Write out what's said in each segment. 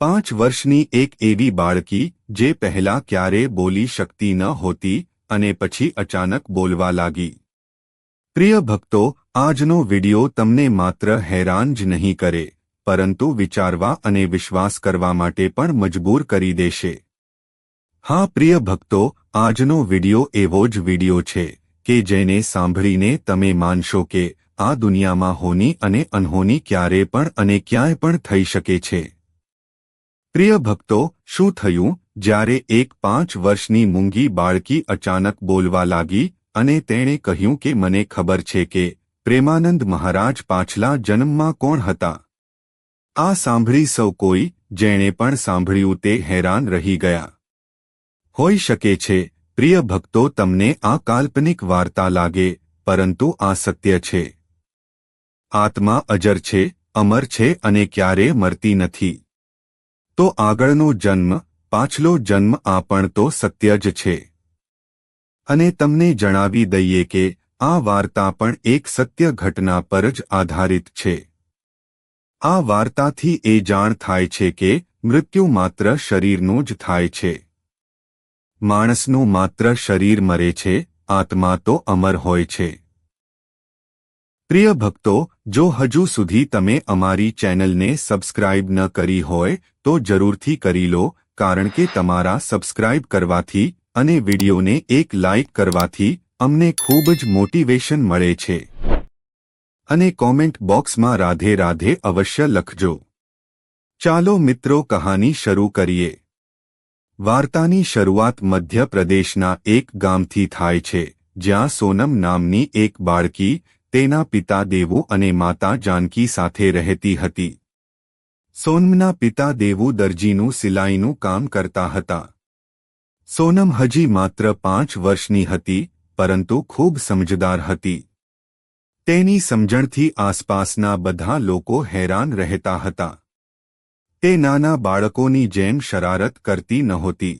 5 વર્ષની એક એવી બાળકી જે પહેલા ક્યારે બોલી શકતી ન હોતી અને પછી અચાનક બોલવા લાગી। પ્રિય ભક્તો, આજનો વિડિયો તમને માત્ર હેરાન જ નહીં કરે પરંતુ વિચારવા અને વિશ્વાસ કરવા માટે પણ મજબૂર કરી દેશે। હા પ્રિય ભક્તો, આજનો વિડિયો એવો જ વિડિયો છે કે જેને સાંભળીને તમે માનશો કે આ દુનિયામાં હોની અને અનહોની ક્યારે પણ અને ક્યાંય પણ થઈ શકે છે। પ્રિય ભક્તો, શું થયું જ્યારે એક 5 વર્ષની મૂંગી બાળકી અચાનક બોલવા લાગી અને તેણે કહ્યું કે મને ખબર છે કે પ્રેમાનંદ મહારાજ પાછલા જન્મમાં કોણ હતા। આ સાંભળી સૌ કોઈ જેણે પણ સાંભળ્યું તે હેરાન રહી ગયા। હોઈ શકે છે પ્રિય ભક્તો તમને આ કાલ્પનિક વાર્તા લાગે પરંતુ આ સત્ય છે। આત્મા અજર છે, અમર છે અને ક્યારેય મરતી નથી। તો આગળનો જન્મ, પાછલો જન્મ આ પણ તો સત્ય જ છે। અને તમને જણાવી દઈએ કે આ વાર્તા પણ એક સત્ય ઘટના પર જ આધારિત છે। આ વાર્તાથી એ જાણ થાય છે કે મૃત્યુ માત્ર શરીરનું જ થાય છે। માણસનું માત્ર શરીર મરે છે, આત્મા તો અમર હોય છે। પ્રિય ભક્તો, જો હજુ સુધી તમે અમારી ચેનલને સબસ્ક્રાઇબ ન કરી હોય તો જરૂરથી કરી લો, કારણ કે તમારા સબસ્ક્રાઇબ કરવાથી અને વિડિયોને એક લાઇક કરવાથી અમને ખૂબ જ મોટિવેશન મળે છે। અને કોમેન્ટ બોક્સમાં રાધે રાધે અવશ્ય લખજો। ચાલો મિત્રો, કહાની શરૂ કરીએ। વાર્તાની શરૂઆત મધ્ય પ્રદેશના એક ગામથી થાય છે, જ્યાં સોનમ નામની એક બાળકી તેના પિતા દેવુ અને માતા જાનકી સાથે રહેતી હતી। સોનમના પિતા દેવુ દરજીનું સિલાઈનું કામ કરતા હતા। સોનમ હજી માત્ર 5 વર્ષની હતી પરંતુ ખૂબ સમજદાર હતી। તેની સમજણથી આસપાસના બધા લોકો હેરાન રહેતા હતા। તે નાના બાળકોની જેમ શરારત કરતી નહોતી।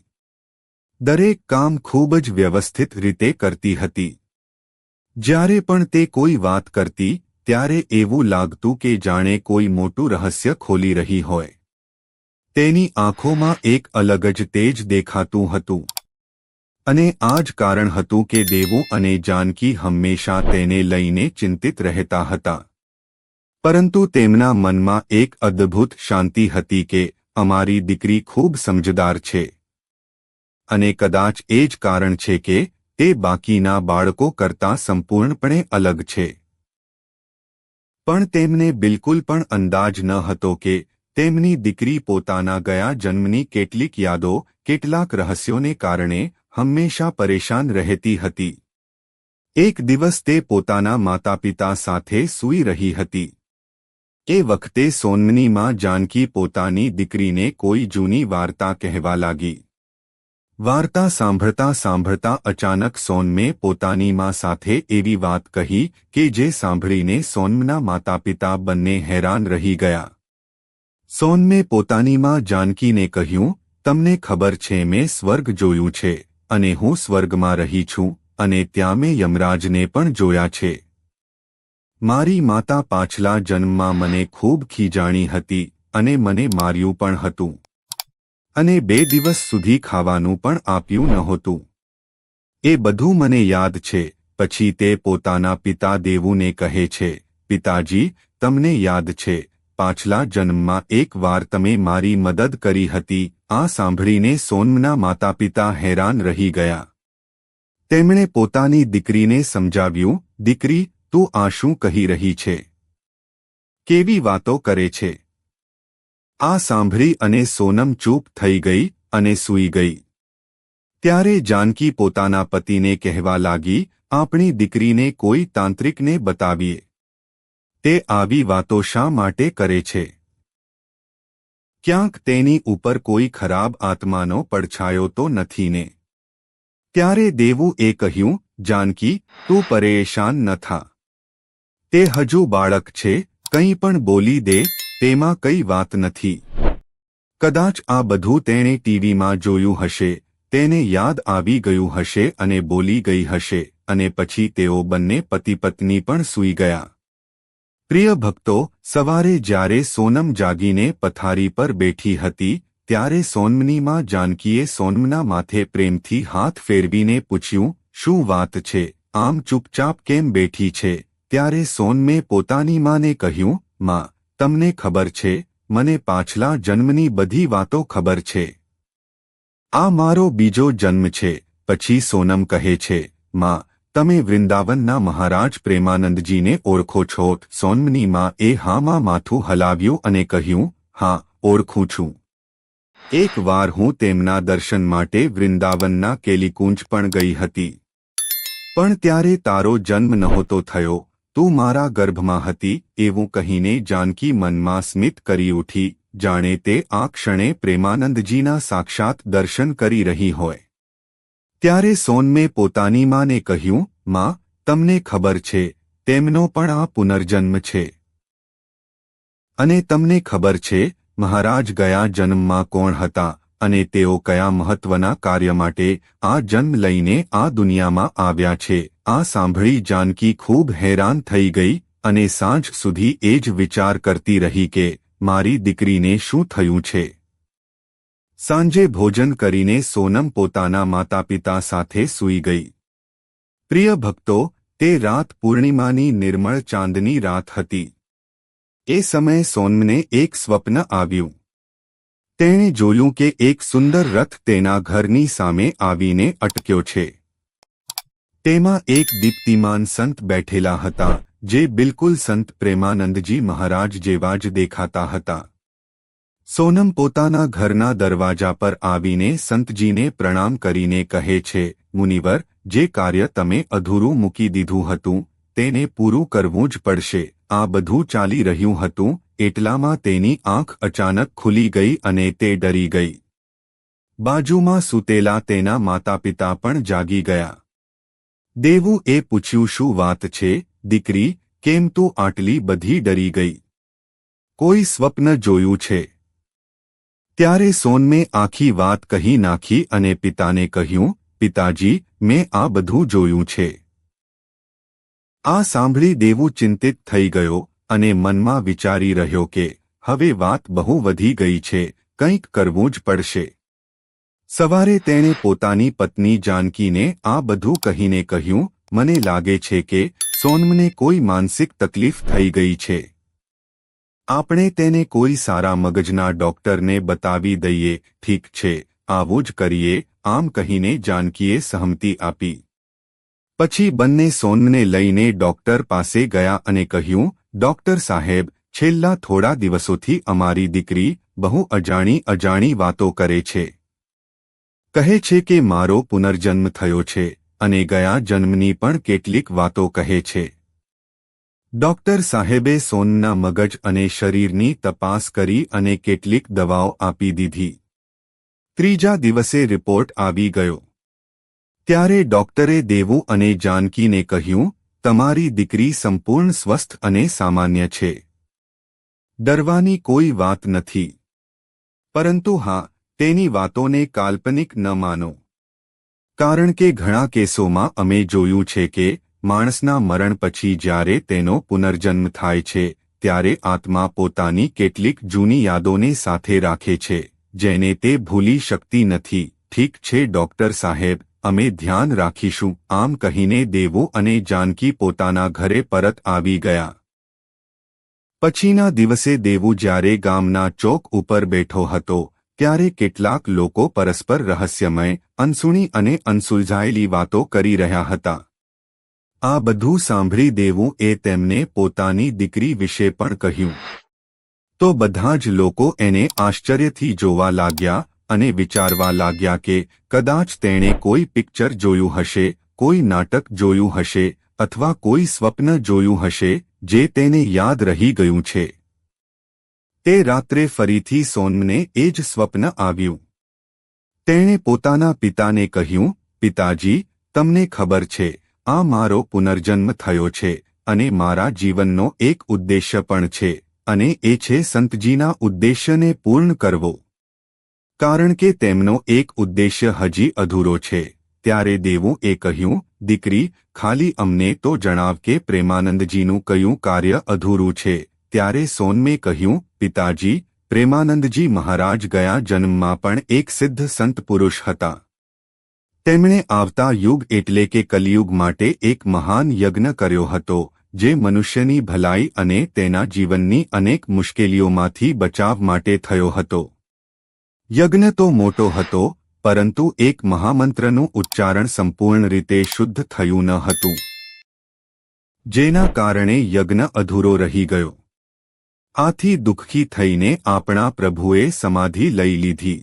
દરેક કામ ખૂબ જ વ્યવસ્થિત રીતે કરતી હતી। જ્યારે પણ તે કોઈ વાત કરતી ત્યારે એવું લાગતું કે જાણે કોઈ મોટું રહસ્ય ખોલી રહી હોય। તેની આંખોમાં એક અલગ જ તેજ દેખાતું હતું। અને આ જ કારણ હતું કે દેવુ અને જાનકી હંમેશા તેને લઈને ચિંતિત રહેતા હતા। પરંતુ તેમના મનમાં એક અદ્ભુત શાંતિ હતી કે અમારી દીકરી ખૂબ સમજદાર છે। અને કદાચ એ જ કારણ છે કે તે બાકીના બાળકો કરતાં સંપૂર્ણપણે અલગ છે। પણ તેમને બિલકુલ પણ અંદાજ ન હતો કે તેમની દીકરી પોતાના ગયા જન્મની કેટલીક યાદો, કેટલાક રહસ્યોને કારણે હંમેશા પરેશાન રહેતી હતી। એક દિવસ તે પોતાના માતાપિતા સાથે સૂઈ રહી હતી। એ વખતે સોનમની માં જાનકી પોતાની દીકરીને કોઈ જૂની વાર્તા કહેવા લાગી। વાર્તા સાંભળતા સાંભળતા અચાનક સોનમે પોતાની માં સાથે એવી વાત કહી કે જે સાંભળીને સોનમના માતાપિતા બંને હેરાન રહી ગયા। સોનમે પોતાની માં જાનકીને કહ્યું, તમને ખબર છે મેં સ્વર્ગ જોયું છે અને હું સ્વર્ગમાં રહી છું અને ત્યાં મેં યમરાજને પણ જોયા છે। મારી માતા પાછલા જન્મમાં મને ખૂબ ખીજાણી હતી અને મને માર્યું પણ હતું અને 2 દિવસ સુધી ખાવાનું પણ આપ્યું નહોતું। એ બધું મને યાદ છે। પછી તે પોતાના પિતા દેવુને કહે છે, પિતાજી, તમને યાદ છે પાછલા જન્મમાં એક વાર તમે મારી મદદ કરી હતી। આ સાંભળીને સોનમના માતાપિતા હેરાન રહી ગયા। તેમણે પોતાની દીકરીને સમજાવ્યું, દીકરી, તું આ શું કહી રહી છે? કેવી વાતો કરે છે? આ સાંભળી અને સોનમ ચૂપ થઈ ગઈ અને સૂઈ ગઈ। ત્યારે જાનકી પોતાના પતિને કહેવા લાગી, આપણી દીકરીને કોઈ તાંત્રિકને બતાવીએ। તે આવી વાતો શા માટે કરે છે? ક્યાંક તેની ઉપર કોઈ ખરાબ આત્માનો પડછાયો તો નથી ને? ત્યારે દેવુએ કહ્યું, જાનકી, તું પરેશાન ન થા। તે હજુ બાળક છે, કંઈ પણ બોલી દે, તેમાં કઈ વાત નથી। કદાચ આ બધું તેણે ટીવીમાં જોયું હશે, તેને યાદ આવી ગયું હશે અને બોલી ગઈ હશે અને પછી તેઓ બંને પતિ પત્ની પણ સૂઈ ગયા। પ્રિય ભક્તો, સવારે જ્યારે સોનમ જાગીને પથારી પર બેઠી હતી ત્યારે સોનમની માં જાનકીએ સોનમના માથે પ્રેમથી હાથ ફેરવીને પૂછ્યું, શું વાત છે, આમ ચૂપચાપ કેમ બેઠી છે? ત્યારે સોનમે પોતાની માને કહ્યું, માં, તમને ખબર છે, મને પાછલા જન્મની બધી વાતો ખબર છે. આ મારો બીજો જન્મ છે. પછી સોનમ કહે છે, માં, તમે વૃંદાવનના મહારાજ પ્રેમાનંદજીને ઓળખો છો? સોનમની માં એ હામાં માથું હલાવ્યું અને કહ્યું, હા, ઓળખું છું. એક વાર હું તેમના દર્શન માટે વૃંદાવનના કેલીકુંજ પણ ગઈ હતી. પણ ત્યારે તારો જન્મ નહોતો થયો, તું મારા ગર્ભમાં હતી એવું કહીને જાનકી મનમાં સ્મિત કરી ઉઠી, જાણે તે આ ક્ષણે પ્રેમાનંદજીના સાક્ષાત દર્શન કરી રહી હોય. ત્યારે સોનમે પોતાની માને કહ્યું, માં, તમને ખબર છે, તેમનો પણ આ પુનર્જન્મ છે. અને તમને ખબર છે, મહારાજ ગયા જન્મમાં કોણ હતા અને તેઓ કયા મહત્વના કાર્ય માટે આ જન્મ લઈને આ દુનિયામાં આવ્યા છે. આ સાંભળી જાનકી ખૂબ હેરાન થઈ ગઈ અને સાંજ સુધી એ જ વિચાર કરતી રહી કે મારી દીકરીને શું થયું છે. સાંજે ભોજન કરીને સોનમ પોતાના માતાપિતા સાથે સૂઈ ગઈ. પ્રિય ભક્તો, તે રાત પૂર્ણિમાની નિર્મળ ચાંદની રાત હતી. એ સમયે સોનમને એક સ્વપ્ન આવ્યું. તેણે જોયું કે એક સુંદર રથ તેના ઘરની સામે આવીને અટક્યો છે. તેમાં એક દીપ્તિમાન સંત બેઠેલા હતા, જે બિલકુલ સંત પ્રેમાનંદજી મહારાજ જેવા જ દેખાતા હતા. સોનમ પોતાના ઘરના દરવાજા પર આવીને સંતજીને પ્રણામ કરીને કહે છે, મુનિવર, જે કાર્ય તમે અધૂરું મૂકી દીધું હતું તેને પૂરું કરવું જ પડશે. આ બધું ચાલી રહ્યું હતું એટલામાં તેની આંખ અચાનક ખુલી ગઈ અને તે ડરી ગઈ. બાજુમાં સૂતેલા તેના માતાપિતા પણ જાગી ગયા. દેવુએ પૂછ્યું, શું વાત છે દીકરી, કેમ તું આટલી બધી ડરી ગઈ? કોઈ સ્વપ્ન જોયું છે? ત્યારે સોનમે આખી વાત કહી નાખી અને પિતાને કહ્યું, પિતાજી, મેં આ બધું જોયું છે. આ સાંભળી દેવું ચિંતિત થઈ ગયો અને મનમાં વિચારી રહ્યો કે હવે વાત બહુ વધી ગઈ છે, કંઈક કરવું જ પડશે. સવારે તેણે પોતાની પત્ની જાનકીને આ બધું કહીને કહ્યું, મને લાગે છે કે સોનમને કોઈ માનસિક તકલીફ થઈ ગઈ છે. આપણે તેને કોઈ સારા મગજના ડોક્ટરને બતાવી દઈએ. ઠીક છે, આવું જ કરીએ. આમ કહીને જાનકીએ સહમતિ આપી. પછી બંને સોનમને લઈને ડોક્ટર પાસે ગયા અને કહ્યું, ડોક્ટર સાહેબ, છેલ્લા થોડા દિવસોથી અમારી દીકરી બહુ અજાણી વાતો કરે છે. કહે છે કે મારો પુનર્જન્મ થયો છે અને ગયા જન્મની પણ કેટલીક વાતો કહે છે. ડોક્ટર સાહેબે સોનના મગજ અને શરીરની તપાસ કરી અને કેટલીક દવાઓ આપી દીધી. ત્રીજા દિવસે રિપોર્ટ આવી ગયો. ત્યારે ડોક્ટરે દેવું અને જાનકીને કહ્યું, તમારી દીકરી સંપૂર્ણ સ્વસ્થ અને સામાન્ય છે. ડરવાની કોઈ વાત નથી. પરંતુ હા, તેની વાતોને કાલ્પનિક ન માનો. કારણ કે ઘણા કેસોમાં અમે જોયું છે કે માણસના મરણ પછી જ્યારે તેનો પુનર્જન્મ થાય છે ત્યારે આત્મા પોતાની કેટલીક જૂની યાદોને સાથે રાખે છે, જેને તે ભૂલી શકતી નથી. ઠીક છે ડોક્ટર સાહેબ, અમે ધ્યાન રાખીશું. આમ કહીને દેવું અને જાનકી પોતાના ઘરે પરત આવી ગયા. પછીના દિવસે દેવું જ્યારે ગામના ચોક ઉપર બેઠો હતો ત્યારે કેટલાક લોકો પરસ્પર રહસ્યમય, અનસુણી અને અનસુલઝાયેલી વાતો કરી રહ્યા હતા. આ બધું સાંભળી દેવું એ તેમને પોતાની દીકરી વિશે પણ કહ્યું. તો બધા જ લોકો એને આશ્ચર્યથી જોવા લાગ્યા અને વિચારવા લાગ્યા કે કદાચ તેણે કોઈ પિક્ચર જોયું હશે, કોઈ નાટક જોયું હશે અથવા કોઈ સ્વપ્ન જોયું હશે જે તેને યાદ રહી ગયું છે. તે રાત્રે ફરીથી સોનમને એ જ સ્વપ્ન આવ્યું. તેણે પોતાના પિતાને કહ્યું, પિતાજી, તમને ખબર છે, આ મારો પુનર્જન્મ થયો છે અને મારા જીવનનો એક ઉદ્દેશ્ય પણ છે અને એ છે સંતજીના ઉદ્દેશ્યને પૂર્ણ કરવો. કારણ કે તેમનો એક ઉદ્દેશ્ય હજી અધૂરો છે. ત્યારે દેવું એ કહ્યું, દીકરી, ખાલી અમને તો જણાવ કે પ્રેમાનંદજીનું કયું કાર્ય અધૂરું છે. ત્યારે સોનમે કહ્યું, પિતાજી, પ્રેમાનંદજી મહારાજ ગયા જન્મમાં પણ એક સિદ્ધ સંત પુરુષ હતા. તેમણે આવતા યુગ એટલે કે કલિયુગ માટે એક મહાન યજ્ઞ કર્યો હતો, જે મનુષ્યની ભલાઈ અને તેના જીવનની અનેક મુશ્કેલીઓમાંથી બચાવ માટે થયો હતો. યજ્ઞ તો મોટો હતો, પરંતુ એક મહામંત્રનું ઉચ્ચારણ સંપૂર્ણ રીતે શુદ્ધ થયું ન હતું, જેના કારણે યજ્ઞ અધૂરો રહી ગયો. આથી દુઃખી થઈને આપણા પ્રભુએ સમાધિ લઈ લીધી.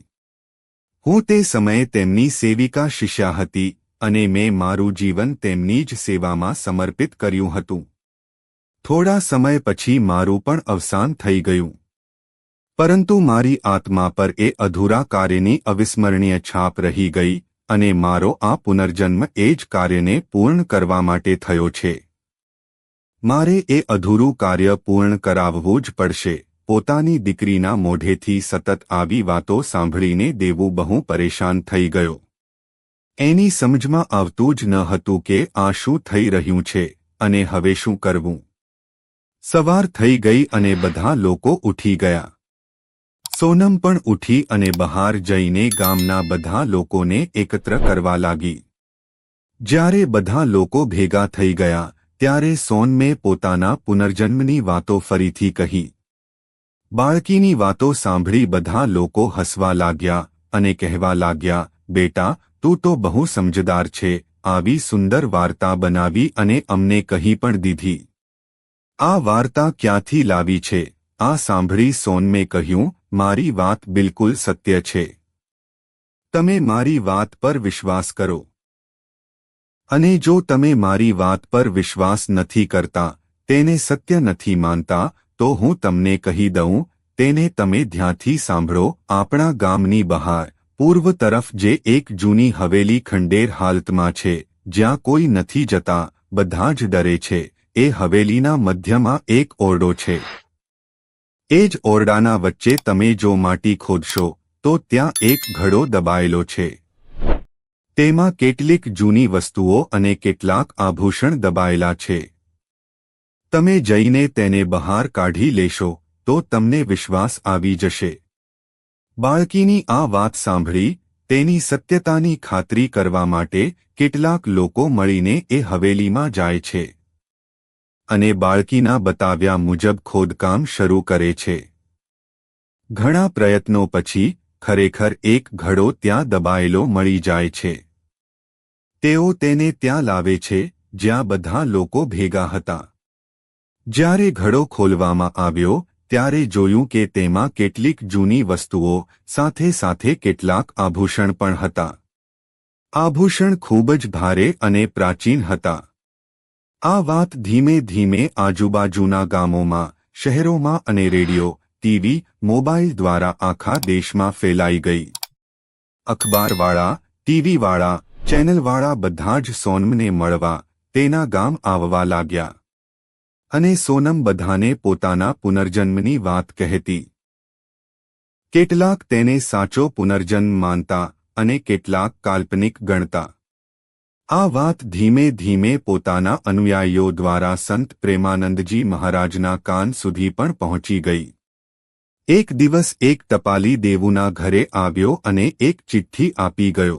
હું તે સમયે તેમની સેવિકા શિષ્યા હતી અને મેં મારું જીવન તેમની જ સેવામાં સમર્પિત કર્યું હતું. થોડા સમય પછી મારું પણ અવસાન થઈ ગયું, પરંતુ મારી આત્મા પર એ અધૂરા કાર્યની અવિસ્મરણીય છાપ રહી ગઈ અને મારો આ પુનર્જન્મ એ જ કાર્યને પૂર્ણ કરવા માટે થયો છે. મારે એ અધૂરું કાર્ય પૂર્ણ કરાવવું જ પડશે. પોતાની દીકરીના મોઢેથી સતત આવી વાતો સાંભળીને દેવું બહુ પરેશાન થઈ ગયો. એની સમજમાં આવતું જ ન હતું કે આ શું થઈ રહ્યું છે અને હવે શું કરવું. સવાર થઈ ગઈ અને બધા લોકો ઉઠી ગયા. સોનમ પણ ઉઠી અને બહાર જઈને ગામના બધા લોકોને એકત્ર કરવા લાગી. જ્યારે બધા લોકો ભેગા થઈ ગયા ત્યારે સોનમે પોતાના પુનર્જન્મની વાતો ફરીથી કહી. બાળકીની વાતો સાંભળી બધા લોકો હસવા લાગ્યા અને કહેવા લાગ્યા, બેટા, તું તો બહુ સમજદાર છે. આવી સુંદર વાર્તા બનાવી અને અમને કહી પણ દીધી. આ વાર્તા ક્યાંથી લાવી છે? આ સાંભળી સોનમે કહ્યું, મારી વાત બિલકુલ સત્ય છે. તમે મારી વાત પર વિશ્વાસ કરો. અને જો તમે મારી વાત પર વિશ્વાસ નથી કરતા, તેને સત્ય નથી માનતા, તો હું તમને કહી દઉં, તેને તમે ધ્યાનથી સાંભળો. આપણા ગામની બહાર પૂર્વ તરફ જે એક જૂની હવેલી ખંડેર હાલતમાં છે, જ્યાં કોઈ નથી જતા, બધા જ ડરે છે, એ હવેલીના મધ્યમાં એક ઓરડો છે. એ જ ઓરડાના વચ્ચે તમે જો માટી ખોદશો તો ત્યાં એક ઘડો દબાયેલો છે. તેમાં કેટલીક જૂની વસ્તુઓ અને કેટલાક આભૂષણ દબાયેલા છે. તમે જઈને તેને બહાર કાઢી લેશો તો તમને વિશ્વાસ આવી જશે. બાળકીની આ વાત સાંભળી તેની સત્યતાની ખાતરી કરવા માટે કેટલાક લોકો મળીને એ હવેલીમાં જાય છે અને બાળકીના બતાવ્યા મુજબ ખોદકામ શરૂ કરે છે. ઘણા પ્રયત્નો પછી ખરેખર એક ઘડો ત્યાં દબાયેલો મળી જાય છે. તેઓ તેને ત્યાં લાવે છે જ્યાં બધા લોકો ભેગા હતા. જ્યારે ઘડો ખોલવામાં આવ્યો ત્યારે જોયું કે તેમાં કેટલીક જૂની વસ્તુઓ સાથે સાથે કેટલાક આભૂષણ પણ હતા. આભૂષણ ખૂબ જ ભારે અને પ્રાચીન હતા. આ વાત ધીમે ધીમે આજુબાજુના ગામોમાં, શહેરોમાં અને રેડિયો, ટીવી, મોબાઈલ દ્વારા આખા દેશમાં ફેલાઈ ગઈ. અખબારવાળા, ટીવીવાળા, ચેનલવાળા બધા જ સોનમને મળવા તેના ગામ આવવા લાગ્યા અને સોનમ બધાને પોતાના પુનર્જન્મની વાત કહેતી. કેટલાક તેને સાચો પુનર્જન્મ માનતા અને કેટલાક કાલ્પનિક ગણતા. આ વાત ધીમે ધીમે પોતાના અનુયાયીઓ દ્વારા સંત પ્રેમાનંદજી મહારાજના કાન સુધી પણ પહોંચી ગઈ. એક દિવસ એક ટપાલી દેવુના ઘરે આવ્યો અને એક ચિઠ્ઠી આપી ગયો.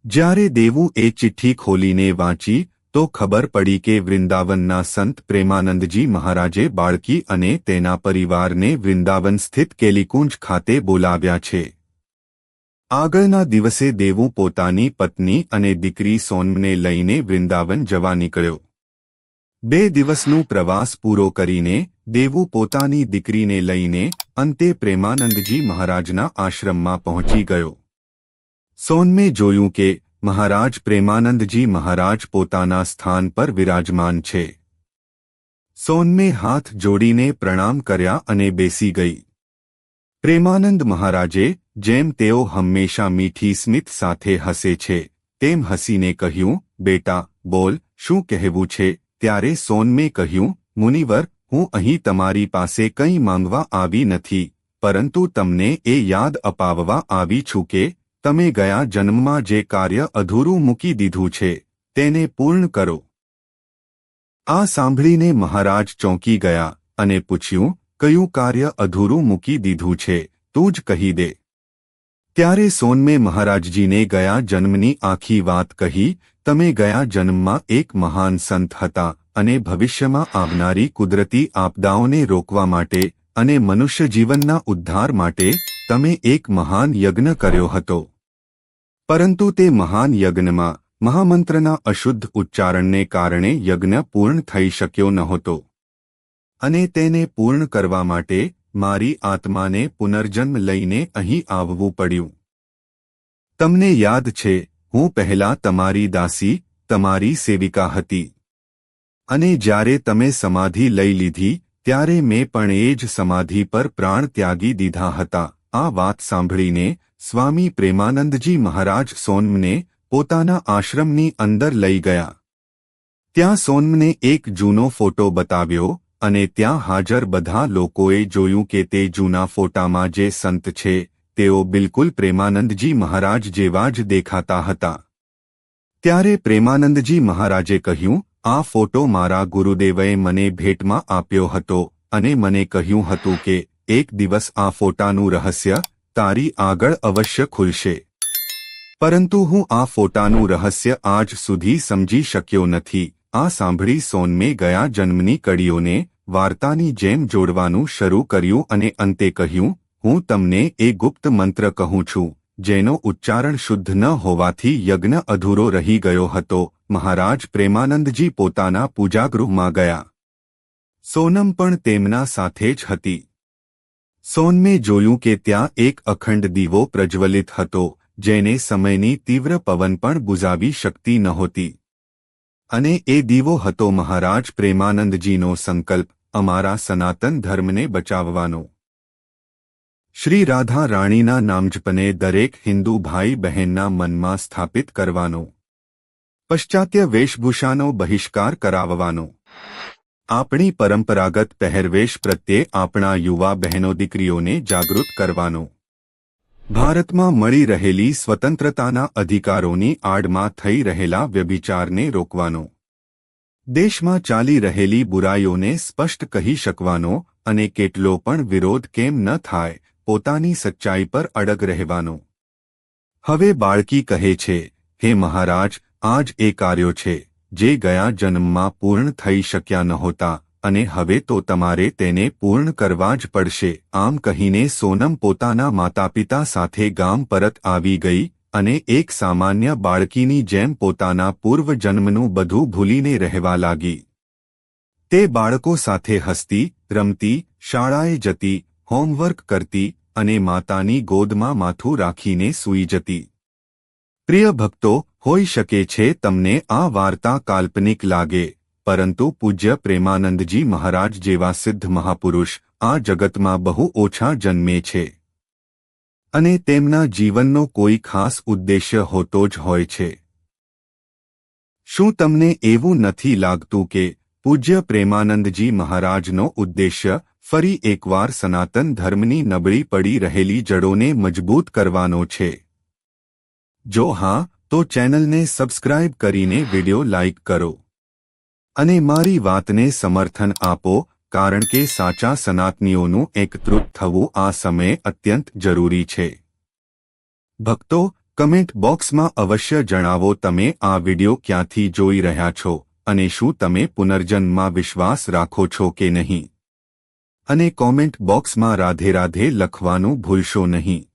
જ્યારે દેવું એ ચિઠ્ઠી ખોલીને વાંચી તો ખબર પડી કે વૃંદાવનના સંત પ્રેમાનંદજી મહારાજે બાળકી અને તેના પરિવારને વૃંદાવન સ્થિત કેલીકુંજ ખાતે બોલાવ્યા છે. આગળના દિવસે દેવું પોતાની પત્ની અને દીકરી સોનમને લઈને વૃંદાવન જવા નીકળ્યો. 2 દિવસનું પ્રવાસ પૂરો કરીને દેવું પોતાની દીકરીને લઈને અંતે પ્રેમાનંદજી મહારાજના આશ્રમમાં પહોંચી ગયો. સોનમે જોયું કે મહારાજ પ્રેમાનંદજી મહારાજ પોતાના સ્થાન પર વિરાજમાન છે. સોનમે હાથ જોડીને પ્રણામ કર્યા અને બેસી ગઈ. પ્રેમાનંદ મહારાજે, જેમ તેઓ હંમેશા મીઠી સ્મિત સાથે હસે છે, તેમ હસીને કહ્યું, બેટા, બોલ, શું કહેવું છે? ત્યારે સોનમે કહ્યું, મુનિવર, હું અહીં તમારી પાસે કંઈ માંગવા આવી નથી, પરંતુ તમને એ યાદ અપાવવા આવી છું કે તમે ગયા જન્મમાં જે કાર્ય અધૂરું મૂકી દીધું છે તેને પૂર્ણ કરો. આ સાંભળીને મહારાજ ચોંકી ગયા અને પૂછ્યું, કયું કાર્ય અધૂરું મૂકી દીધું છે, તું જ કહી દે. ત્યારે સોનમે મહારાજજીને ગયા જન્મની આખી વાત કહી. તમે ગયા જન્મમાં એક મહાન સંત હતા અને ભવિષ્યમાં આવનારી કુદરતી આપદાઓને રોકવા માટે અને મનુષ્ય જીવનના ઉદ્ધાર માટે તમે એક મહાન યજ્ઞ કર્યો હતો. પરંતુ તે મહાન યજ્ઞમાં મહામંત્રના અશુદ્ધ ઉચ્ચારણને કારણે યજ્ઞ પૂર્ણ થઈ શક્યો નહોતો અને તેને પૂર્ણ કરવા માટે મારી આત્માને પુનર્જન્મ લઈને અહીં આવવું પડ્યું. તમને યાદ છે, હું પહેલા તમારી દાસી, તમારી સેવિકા હતી અને જ્યારે તમે સમાધિ લઈ લીધી ત્યારે મેં પણ એ જ સમાધિ પર પ્રાણ ત્યાગી દીધા હતા. આ વાત સાંભળીને સ્વામી પ્રેમાનંદજી મહારાજ સોનમને પોતાના આશ્રમની અંદર લઈ ગયા. ત્યાં સોનમને એક જૂનો ફોટો બતાવ્યો અને ત્યાં હાજર બધા લોકોએ જોયું કે તે જૂના ફોટામાં જે સંત છે તેઓ બિલકુલ પ્રેમાનંદજી મહારાજ જેવા જ દેખાતા હતા. ત્યારે પ્રેમાનંદજી મહારાજે કહ્યું, આ ફોટો મારા ગુરુદેવએ મને ભેટમાં આપ્યો હતો અને મને કહ્યું હતું કે એક દિવસ આ ફોટાનું રહસ્ય તારી આગળ અવશ્ય ખુલશે. પરંતુ હું આ ફોટાનું રહસ્ય આજ સુધી સમજી શક્યો નથી. આ સાંભળી સોનમે ગયા જન્મની કડીઓને વાર્તાની જેમ જોડવાનું શરૂ કર્યું અને અંતે કહ્યું, હું તમને એ ગુપ્ત મંત્ર કહું છું જેનો ઉચ્ચારણ શુદ્ધ ન હોવાથી યજ્ઞ અધૂરો રહી ગયો હતો. મહારાજ પ્રેમાનંદજી પોતાના પૂજાગૃહમાં ગયા. સોનમ પણ તેમના સાથે જ હતી. સોનમે જોયું કે ત્યાં એક અખંડ દીવો પ્રજ્વલિત હતો જેને સમયની તીવ્ર પવન પણ બુઝાવી શકતી નહોતી. અને એ દીવો હતો મહારાજ પ્રેમાનંદજીનો સંકલ્પ, અમારા સનાતન ધર્મને બચાવવાનો. શ્રી રાધા રાણીના નામજપને દરેક હિન્દુ ભાઈ બહેનના મનમાં સ્થાપિત કરવાનો. પશ્ચાત્ય વેશભૂષાનો બહિષ્કાર કરાવવાનો. આપણી પરંપરાગત પહેરવેશ પ્રત્યે આપણા યુવા બહેનો દીકરીઓને જાગૃત કરવાનો. ભારતમાં મળી રહેલી સ્વતંત્રતાના અધિકારોની આડમાં થઈ રહેલા વ્યભિચારને રોકવાનો. દેશમાં ચાલી રહેલી બુરાઈઓને સ્પષ્ટ કહી શકવાનો અને કેટલો પણ વિરોધ કેમ ન થાય પોતાની સચ્ચાઈ પર અડગ રહેવાનો. હવે બાળકી કહે છે, હે મહારાજ, આ જ એ કાર્યો છે જે ગયા જન્મમાં પૂર્ણ થઈ શક્યા નહોતા અને હવે તો તમારે તેને પૂર્ણ કરવા જ પડશે. આમ કહીને સોનમ પોતાના માતાપિતા સાથે ગામ પરત આવી ગઈ અને એક સામાન્ય બાળકીની જેમ પોતાના પૂર્વજન્મનું બધું ભૂલીને રહેવા લાગી. તે બાળકો સાથે હસતી, રમતી, શાળાએ જતી, હોમવર્ક કરતી અને માતાની ગોદમાં માથું રાખીને સૂઈ જતી. પ્રિય ભક્તો, હોઈ શકે છે તમને આ વાર્તા કાલ્પનિક લાગે, પરંતુ પૂજ્ય પ્રેમાનંદજી મહારાજ જેવા સિદ્ધ મહાપુરુષ આ જગતમાં બહુ ઓછા જન્મે છે અને તેમના જીવનનો કોઈ ખાસ ઉદ્દેશ્ય હોતો જ હોય છે. શું તમને એવું નથી લાગતું કે પૂજ્ય પ્રેમાનંદજી મહારાજનો ઉદ્દેશ્ય ફરી એકવાર સનાતન ધર્મની નબળી પડી રહેલી જડોને મજબૂત કરવાનો છે? જો હા, તો ચેનલને સબસ્ક્રાઇબ કરીને વિડિયો લાઇક કરો અને મારી વાતને સમર્થન આપો, કારણ કે સાચા સનાતનીઓનું એકત્રિત થવું આ સમયે અત્યંત જરૂરી છે. ભક્તો, કમેન્ટ બોક્સમાં અવશ્ય જણાવો તમે આ વિડિયો ક્યાંથી જોઈ રહ્યા છો અને શું તમે પુનર્જન્મમાં વિશ્વાસ રાખો છો કે નહીં. અને કોમેન્ટ બોક્સમાં રાધે રાધે લખવાનું ભૂલશો નહીં.